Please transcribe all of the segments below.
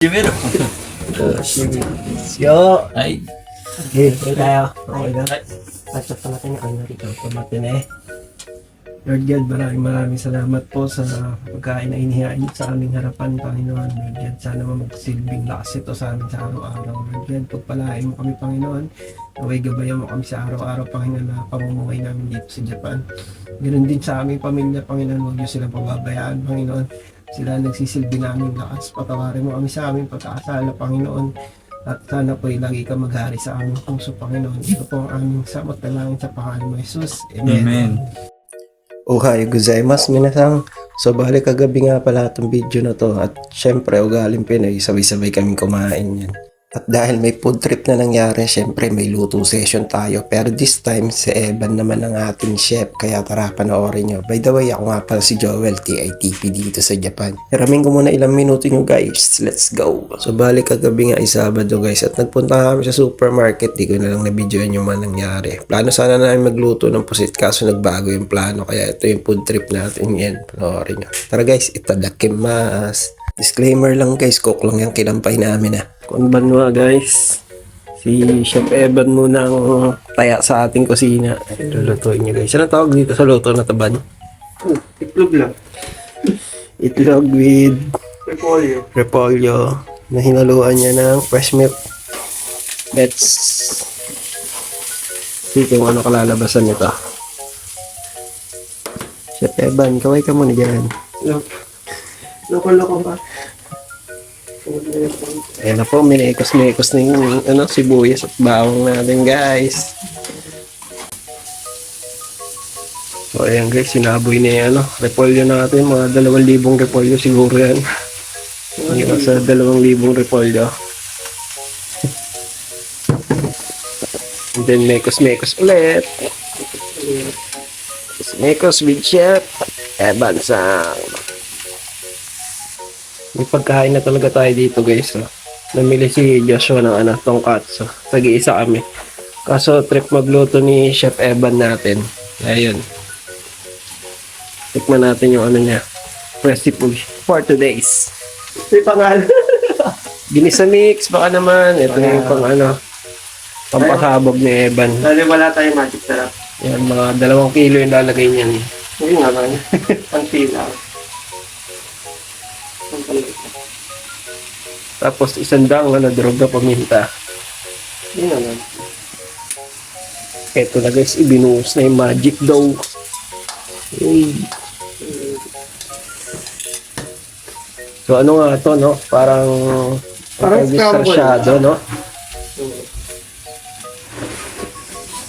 Jimero. Yo! Ay. Okay, tayo. Okay na. At pa natin yung ano rito. Pamatin eh. Lord God, maraming salamat po sa pagkain na inihain sa aming harapan, Panginoon. Lord God, sana magsilbing lakas ito sa amin sa araw-araw. Lord God, pagpalain mo kami, Panginoon. Naway gabayan mo kami sa araw-araw, Panginoon, na pamumuhay namin dito sa Japan. Ganoon din sa aming pamilya, Panginoon. Huwag niyo silang pababayaan, Panginoon. Sila nagsisilbi namin lakas. Patawarin mo kami sa aming pagkakasala, Panginoon. At sana po lagi ka maghari sa aming puso, Panginoon. Ito po ang aming samot na langit sa pangalan mo, Jesus. Amen. Amen. Ohayo gozaimasu minasang. So bali kagabi nga pala itong video na to. At syempre ugaling Pinoy, sabay-sabay kaming kumain yan. At dahil may food trip na nangyari, syempre may luto session tayo. Pero this time, si Evan naman ang ating chef. Kaya tara panoorin nyo. By the way, ako nga pala si Joel, TITP dito sa Japan. Hiramin ko muna ilang minuto nyo guys. Let's go! So bali kagabi nga ay Sabado guys. At nagpunta kami sa supermarket. Di ko na lang na-videoan yung mga nangyari. Plano sana namin magluto ng pusit. Kaso nagbago yung plano. Kaya ito yung food trip natin yan. Panoorin nyo. Tara guys, itadakimasu. Disclaimer lang guys, cook lang yung kinampay namin Konbanwa guys, si Chef Evan muna ang taya sa ating kusina. Lulutuin niya guys. Ano tawag dito sa luto na taban? Itlog lang. Itlog with Repolyo. repolyo na hinaluan niya ng fresh milk. Let's see kung ano kalalabasan nito. Chef Evan, kaway ka muna dyan. Loko-loko ba? Ayan na po, minekos-mekos na yung sibuyas at bawang natin guys. So ayan guys, sinaboy na yung repolyo natin. Mga 2,000 repolyo siguro yan. Hindi sa 2,000 repolyo. And then mekos-mekos ulit. Mekos with Chef Evan Sang. May pagkain na talaga tayo dito guys. Namili si Joshua ng tongkatsu. Tag-iisa kami. Kaso trip magluto ni Chef Evan natin. Ayun. Tikman natin yung niya. Recipe for today's. Ito yung pangalan. Ginisa mix. Baka naman. Ito yung pampasabog ni Evan. Dali wala tayong magic sarap. Yan, mga 2 kilo yung lalagay niyan. Yun nga man. Ang tila. Tapos 100 drog na paminta. Yun nga man. Eto na guys, ibinuhos na yung magic dough. Hey. So ano nga to, no? Parang sarsyado, no?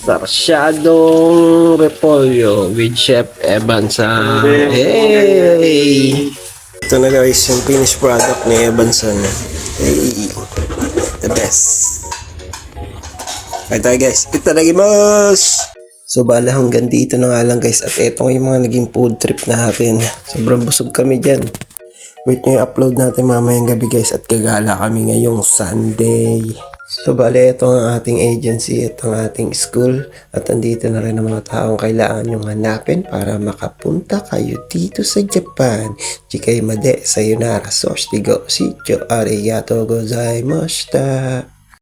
Sarsyadong repolyo with Chef Evan Sang. Hey! Ito na guys, yung finished product ni Evan Sang. Hey! The best. Kaya tayo guys, itadakimasu! So bala hanggang dito na nga lang guys. At eto nga yung mga naging food trip natin. Sobrang busog kami dyan. Wait nyo i-upload natin mamayang gabi guys. At gagala kami ngayong Sunday. So bale ito ang ating agency. Ito ang ating school. At andito na rin ang mga taong kailangan nyong hanapin para makapunta kayo dito sa Japan. Chikai made sayonara. Soshitigo shicho arigatou gozaimashita.